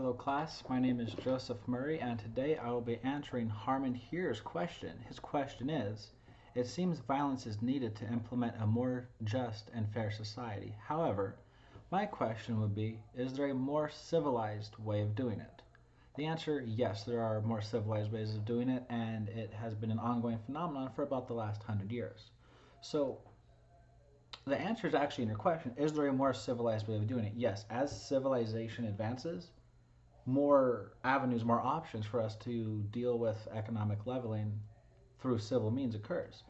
fellow class. My name is Joseph Murray, and today I will be answering Harmon Here's question. His question is: it seems violence is needed to implement a more just and fair society. However, my question would be: is there a more civilized way of doing it? The answer: yes, there are more civilized ways of doing it, and it has been an ongoing phenomenon for about the last 100 years. So, the answer is actually in your question: is there a more civilized way of doing it? Yes, as civilization advances, more avenues, more options for us to deal with economic leveling through civil means occurs.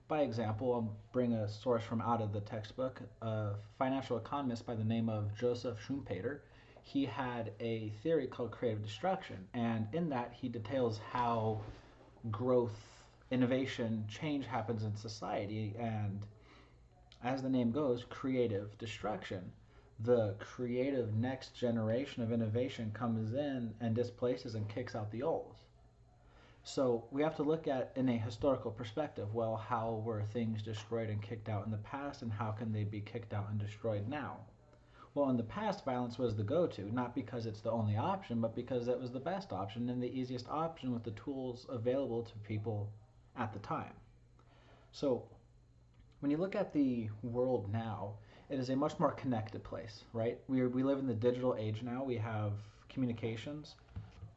By example, I'll bring a source from out of the textbook, a financial economist by the name of Joseph Schumpeter. He had a theory called creative destruction, and in that he details how growth, innovation, change happens in society, and as the name goes, creative destruction. The creative next generation of innovation comes in and displaces and kicks out the old. So we have to look at in a historical perspective, well, how were things destroyed and kicked out in the past, and how can they be kicked out and destroyed now? Well, in the past, violence was the go-to, not because it's the only option, but because it was the best option and the easiest option with the tools available to people at the time. So when you look at the world now, it is a much more connected place, right? We live in the digital age now. We have communications.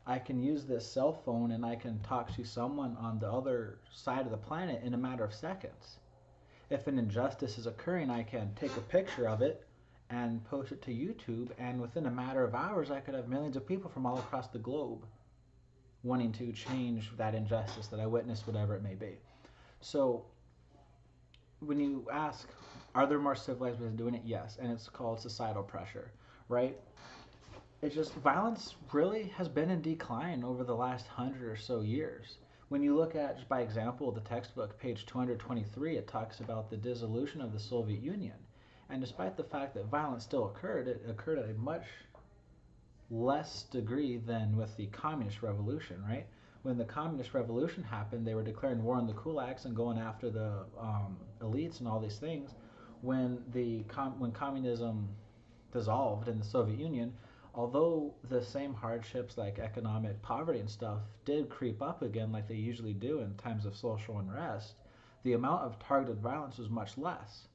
I can use this cell phone and I can talk to someone on the other side of the planet in a matter of seconds. If an injustice is occurring, I can take a picture of it and post it to YouTube, and within a matter of hours, I could have millions of people from all across the globe wanting to change that injustice that I witnessed, whatever it may be. So when you ask, are there more civilized ways of doing it? Yes, and it's called societal pressure, right? It's just violence really has been in decline over the last 100 or so years. When you look at, just by example, the textbook, page 223, it talks about the dissolution of the Soviet Union. And despite the fact that violence still occurred, it occurred at a much less degree than with the communist revolution, right? When the communist revolution happened, they were declaring war on the kulaks and going after the elites and all these things. When communism dissolved in the Soviet Union, although the same hardships like economic poverty and stuff did creep up again like they usually do in times of social unrest, the amount of targeted violence was much less.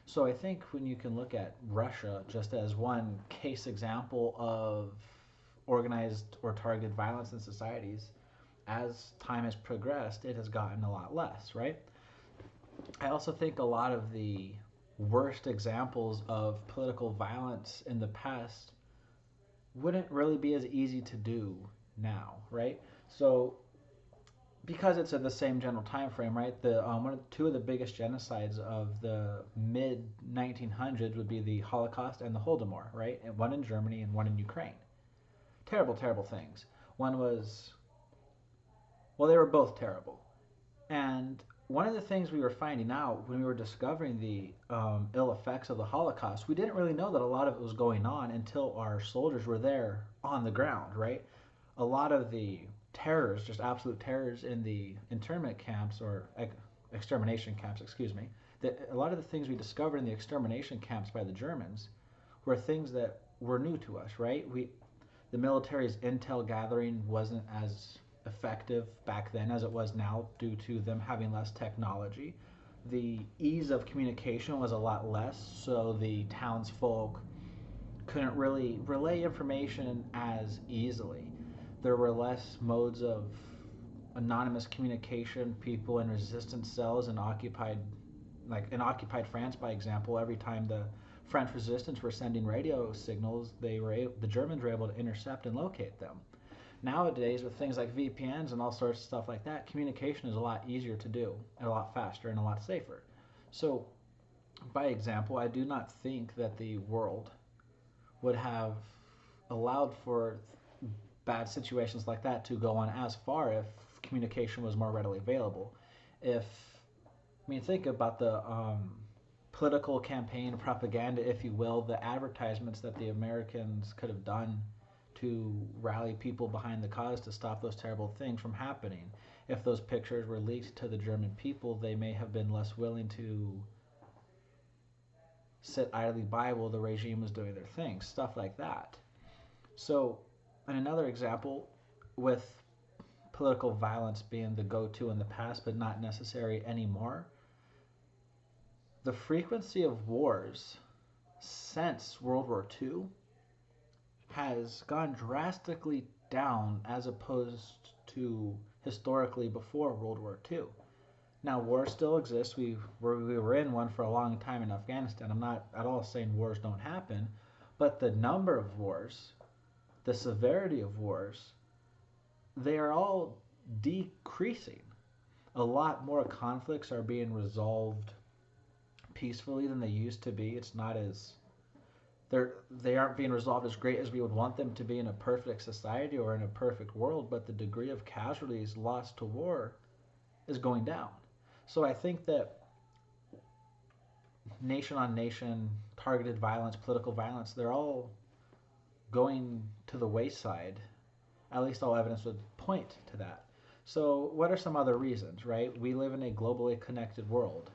So I think when you can look at Russia just as one case example of organized or targeted violence in societies, as time has progressed, it has gotten a lot less, right? I also think a lot of the worst examples of political violence in the past wouldn't really be as easy to do now, right? So because it's in the same general time frame, right? Two of the biggest genocides of the mid 1900s would be the Holocaust and the Holodomor, right? And one in Germany and one in Ukraine. Terrible, terrible things. One was, well, they were both terrible. And one of the things we were finding out when we were discovering the ill effects of the Holocaust, we didn't really know that a lot of it was going on until our soldiers were there on the ground, right? A lot of the terrors, just absolute terrors in the internment camps or extermination camps, excuse me, a lot of the things we discovered in the extermination camps by the Germans were things that were new to us, right? The military's intel gathering wasn't as effective back then as it was now due to them having less technology. The ease of communication was a lot less, so the townsfolk couldn't really relay information as easily. There were less modes of anonymous communication. People in resistance cells in occupied France, by example, every time the French resistance were sending radio signals, the Germans were able to intercept and locate them. Nowadays, with things like VPNs and all sorts of stuff like that, communication is a lot easier to do, and a lot faster, and a lot safer. So, by example, I do not think that the world would have allowed for bad situations like that to go on as far if communication was more readily available. Think about the political campaign propaganda, if you will, the advertisements that the Americans could have done to rally people behind the cause to stop those terrible things from happening. If those pictures were leaked to the German people, they may have been less willing to sit idly by while the regime was doing their thing, stuff like that. So And another example, with political violence being the go to in the past but not necessary anymore, the frequency of wars since World War II has gone drastically down as opposed to historically before World War II. Now, wars still exist. We were in one for a long time in Afghanistan. I'm not at all saying wars don't happen, but the number of wars, the severity of wars, they are all decreasing. A lot more conflicts are being resolved peacefully than they used to be. It's not as they aren't being resolved as great as we would want them to be in a perfect society or in a perfect world, but the degree of casualties lost to war is going down. So I think that nation on nation, targeted violence, political violence, they're all going to the wayside. At least all evidence would point to that. So, what are some other reasons, right? We live in a globally connected world.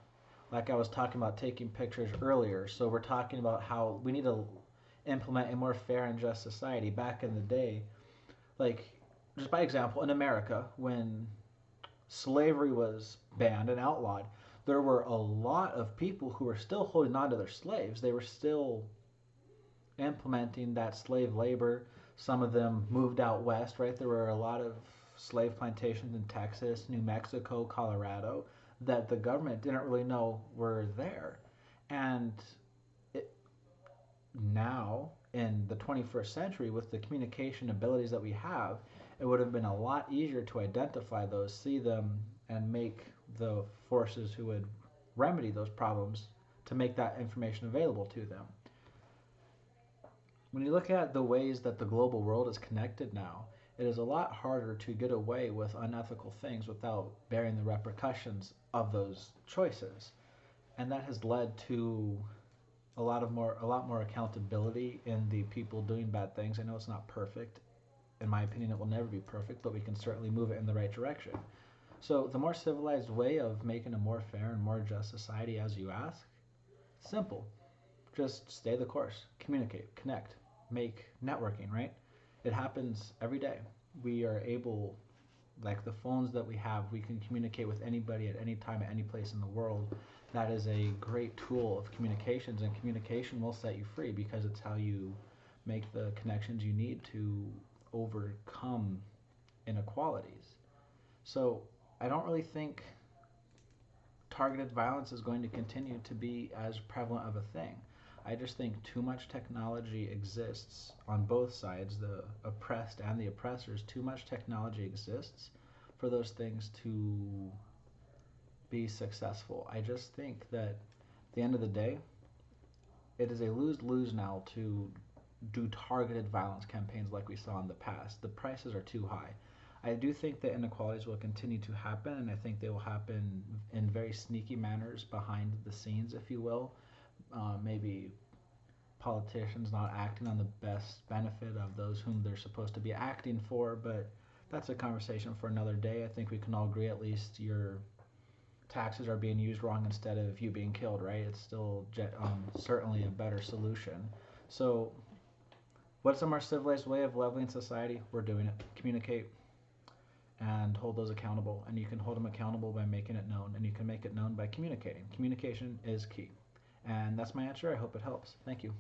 Like I was talking about taking pictures earlier. So, we're talking about how we need to implement a more fair and just society. Back in the day, like, just by example, in America, when slavery was banned and outlawed, there were a lot of people who were still holding on to their slaves. They were still implementing that slave labor. Some of them moved out west, right? There were a lot of slave plantations in Texas, New Mexico, Colorado that the government didn't really know were there. And it, now, in the 21st century, with the communication abilities that we have, it would have been a lot easier to identify those, see them, and make the forces who would remedy those problems to make that information available to them. When you look at the ways that the global world is connected now, it is a lot harder to get away with unethical things without bearing the repercussions of those choices. And that has led to a lot more accountability in the people doing bad things. I know it's not perfect. In my opinion, it will never be perfect, but we can certainly move it in the right direction. So the more civilized way of making a more fair and more just society, as you ask, simple. Just stay the course, communicate, connect, make networking, right? It happens every day. We are able, like the phones that we have, we can communicate with anybody at any time, at any place in the world. That is a great tool of communications, and communication will set you free because it's how you make the connections you need to overcome inequalities. So I don't really think targeted violence is going to continue to be as prevalent of a thing. I just think too much technology exists on both sides, the oppressed and the oppressors. Too much technology exists for those things to be successful. I just think that at the end of the day, it is a lose-lose now to do targeted violence campaigns like we saw in the past. The prices are too high. I do think that inequalities will continue to happen, and I think they will happen in very sneaky manners behind the scenes, if you will. Maybe politicians not acting on the best benefit of those whom they're supposed to be acting for, but that's a conversation for another day. I think we can all agree at least your taxes are being used wrong instead of you being killed, right? It's still certainly a better solution. So, what's a more civilized way of leveling society? We're doing it. Communicate and hold those accountable. And you can hold them accountable by making it known, and you can make it known by communicating. Communication is key. And that's my answer. I hope it helps. Thank you.